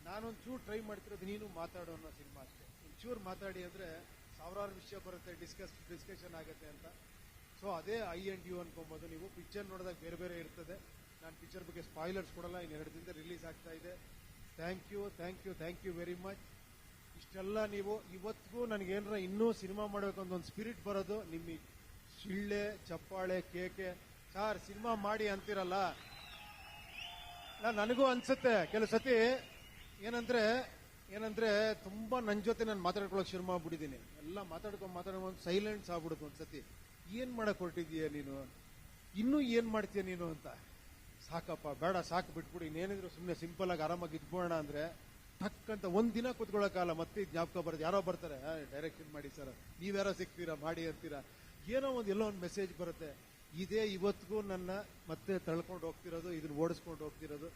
ನಾನೊಂಚೂರು ಟ್ರೈ ಮಾಡ್ತಿರೋದು ನೀನು ಮಾತಾಡೋ ಅನ್ನೋ ಸಿನಿಮಾ ಅಷ್ಟೇ. ಒಂಚೂರು ಮಾತಾಡಿ ಅಂದ್ರೆ ಸಾವಿರಾರು ವಿಷಯ ಬರುತ್ತೆ, ಡಿಸ್ಕಷನ್ ಆಗುತ್ತೆ ಅಂತ. ಸೊ ಅದೇ ಐ ಅಂಡ್ ಯು ಅನ್ಕೊಬೋದು. ನೀವು ಪಿಕ್ಚರ್ ನೋಡಿದಾಗ ಬೇರೆ ಬೇರೆ ಇರ್ತದೆ. ನಾನು ಪಿಕ್ಚರ್ ಬಗ್ಗೆ ಸ್ಪಾಯ್ಲರ್ಸ್ ಕೊಡಲ್ಲ. ಇನ್ನು 2 ದಿನದಿಂದ ರಿಲೀಸ್ ಆಗ್ತಾ ಇದೆ. Thank you very much. ಇಷ್ಟೆಲ್ಲ ನೀವು ಇವತ್ತಿಗೂ ನನಗೇನಾರ ಇನ್ನೂ ಸಿನಿಮಾ ಮಾಡಬೇಕು ಅಂತ ಒಂದು ಸ್ಪಿರಿಟ್ ಬರೋದು ನಿಮ್ಮ ಶಿಳ್ಳೆ, ಚಪ್ಪಾಳೆ, ಕೇಕೆ. ಸಾರ್ ಸಿನಿಮಾ ಮಾಡಿ ಅಂತಿರಲ್ಲ, ನನಗೂ ಅನ್ಸುತ್ತೆ ಕೆಲವು ಸತಿ. ಏನಂದ್ರೆ ತುಂಬಾ ನನ್ನ ಜೊತೆ ನಾನು ಮಾತಾಡ್ಕೊಳಕ್ ಶುರು ಮಾಡ್ಬಿಟ್ಟಿದ್ದೀನಿ. ಎಲ್ಲ ಮಾತಾಡ್ಕೊಂಡು ಸೈಲೆಂಟ್ಸ್ ಆಗ್ಬಿಡುತ್ತೆ ಒಂದ್ಸತಿ. ಏನ್ ಮಾಡಕ್ ಹೊರಟಿದೀಯ ನೀನು, ಇನ್ನೂ ಏನ್ ಮಾಡ್ತೀಯ ನೀನು ಅಂತ. ಸಾಕಪ್ಪ, ಬೇಡ, ಸಾಕು, ಬಿಟ್ಬಿಡು. ಇನ್ನೇನಿದ್ರು ಸುಮ್ಮನೆ ಸಿಂಪಲ್ ಆಗಿ ಆರಾಮಾಗಿ ಇದ್ಬೋಣ ಅಂದ್ರೆ ಟಕ್ ಅಂತ ಒಂದಿನ ಕುತ್ಕೊಳ್ಳೋಕಾಗಲ್ಲ. ಮತ್ತೆ ಜ್ಞಾಪಕ ಬರೋದು, ಯಾರೋ ಬರ್ತಾರೆ, ಡೈರೆಕ್ಷನ್ ಮಾಡಿ ಸರ್, ನೀವ್ಯಾರೋ ಸಿಗ್ತೀರಾ ಮಾಡಿ ಅಂತೀರಾ, ಏನೋ ಎಲ್ಲೋ ಒಂದು ಮೆಸೇಜ್ ಬರುತ್ತೆ. ಇದೇ ಇವತ್ತಿಗೂ ನನ್ನ ಮತ್ತೆ ತಳ್ಕೊಂಡು ಹೋಗ್ತಿರೋದು, ಇದನ್ನ ಓಡಿಸ್ಕೊಂಡು ಹೋಗ್ತಿರೋದು.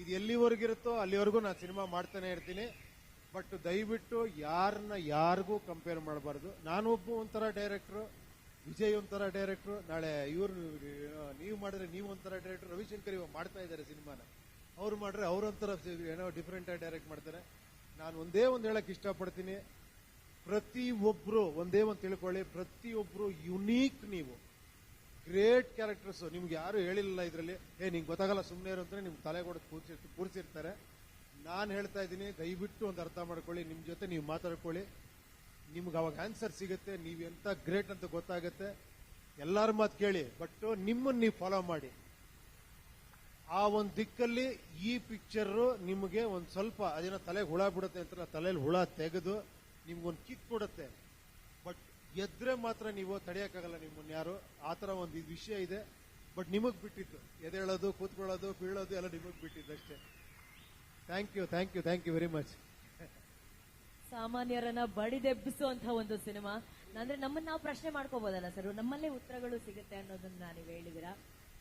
ಇದು ಎಲ್ಲಿವರೆಗಿರುತ್ತೋ ಅಲ್ಲಿವರೆಗೂ ನಾನು ಸಿನಿಮಾ ಮಾಡ್ತಾನೆ ಇರ್ತೀನಿ. ಬಟ್ ದಯವಿಟ್ಟು ಯಾರಿಗೂ ಕಂಪೇರ್ ಮಾಡಬಾರ್ದು. ನಾನೊಬ್ಬ ಒಂಥರ ಡೈರೆಕ್ಟ್ರು, ವಿಜಯ್ ಒಂಥರ ಡೈರೆಕ್ಟ್ರು, ನಾಳೆ ಇವ್ರು ನೀವು ಮಾಡಿದ್ರೆ ನೀವು ಒಂಥರ ಡೈರೆಕ್ಟರ್. ರವಿಶಂಕರ್ ಇವಾಗ ಮಾಡ್ತಾ ಇದ್ದಾರೆ ಸಿನಿಮಾನ, ಅವ್ರು ಮಾಡ್ರೆ ಅವ್ರೊಂಥರ ಏನೋ ಡಿಫ್ರೆಂಟ್ ಆಗಿ ಡೈರೆಕ್ಟ್ ಮಾಡ್ತಾರೆ. ನಾನು ಒಂದೇ ಒಂದು ಹೇಳಕ್ ಇಷ್ಟಪಡ್ತೀನಿ, ಪ್ರತಿಯೊಬ್ರು ಒಂದೇ ಒಂದು ತಿಳ್ಕೊಳ್ಳಿ, ಪ್ರತಿಯೊಬ್ರು ಯುನೀಕ್. ನೀವು ಗ್ರೇಟ್ ಕ್ಯಾರೆಕ್ಟರ್ಸ್. ನಿಮ್ಗೆ ಯಾರು ಹೇಳಿಲ್ಲ ಇದರಲ್ಲಿ, ನಿಂಗೆ ಗೊತ್ತಾಗಲ್ಲ ಸುಮ್ಮನೆ ಇರೋ ಅಂತ ನಿಮ್ಗೆ ತಲೆ ಕೊಡೋದು ಕೂರಿಸಿರ್ತಾರೆ. ನಾನು ಹೇಳ್ತಾ ಇದ್ದೀನಿ, ದಯವಿಟ್ಟು ಒಂದು ಅರ್ಥ ಮಾಡ್ಕೊಳ್ಳಿ. ನಿಮ್ ಜೊತೆ ನೀವು ಮಾತಾಡ್ಕೊಳ್ಳಿ, ನಿಮ್ಗೆ ಅವಾಗ ಆನ್ಸರ್ ಸಿಗುತ್ತೆ. ನೀವು ಎಂತ ಗ್ರೇಟ್ ಅಂತ ಗೊತ್ತಾಗುತ್ತೆ. ಎಲ್ಲಾರ ಮಾತು ಕೇಳಿ, ಬಟ್ ನಿಮ್ಮನ್ನು ನೀವು ಫಾಲೋ ಮಾಡಿ. ಆ ಒಂದು ದಿಕ್ಕಲ್ಲಿ ಈ ಪಿಕ್ಚರ್ ನಿಮಗೆ ಒಂದು ಸ್ವಲ್ಪ ಅದೇನೋ ತಲೆಗೆ ಹುಳ ಬಿಡುತ್ತೆ ಅಂತ, ತಲೆಯಲ್ಲಿ ಹುಳ ತೆಗೆದು ನಿಮ್ಗೊಂದು ಕಿಕ್ ಕೊಡುತ್ತೆ. ಬಟ್ ಎದ್ರೆ ಮಾತ್ರ ನೀವು ತಡೆಯಕ್ಕಾಗಲ್ಲ ನಿಮ್ಮನ್ನ ಯಾರು. ಆ ತರ ಒಂದು ವಿಷಯ ಇದೆ. ಬಟ್ ನಿಮಗ್ ಬಿಟ್ಟಿತ್ತು, ಎದೇಳೋದು, ಕೂತ್ಕೊಳ್ಳೋದು, ಬೀಳೋದು ಎಲ್ಲ ನಿಮಗ್ ಬಿಟ್ಟಿದ್ದು ಅಷ್ಟೇ. Thank you very much. ಸಾಮಾನ್ಯರನ್ನ ಬಡಿದೆಬ್ಬಿಸುವಂತಹ ಒಂದು ಸಿನಿಮಾ. ಅಂದ್ರೆ ನಮ್ಮನ್ನ ನಾವು ಪ್ರಶ್ನೆ ಮಾಡ್ಕೋಬಹುದಲ್ಲ ಸರ್, ನಮ್ಮಲ್ಲೇ ಉತ್ತರಗಳು ಸಿಗುತ್ತೆ ಅನ್ನೋದನ್ನ ನೀವು ಹೇಳಿದಿರಾ.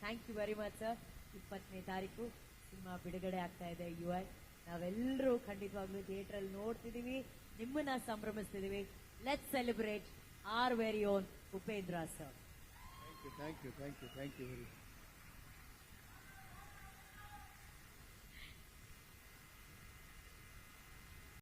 Thank you very much sir. 20ನೇ ತಾರೀಕು ಸಿನಿಮಾ ಬಿಡುಗಡೆ ಆಗ್ತಾ ಇದೆ UI. ನಾವೆಲ್ಲರೂ ಖಂಡಿತವಾಗ್ಲೂ ಥಿಯೇಟರ್ ಅಲ್ಲಿ ನೋಡ್ತಿದೀವಿ, ನಿಮ್ಮನ್ನ ಸಂಭ್ರಮಿಸ್ತಿದೀವಿ. Let's celebrate our very own Upendra sir. Thank you very much.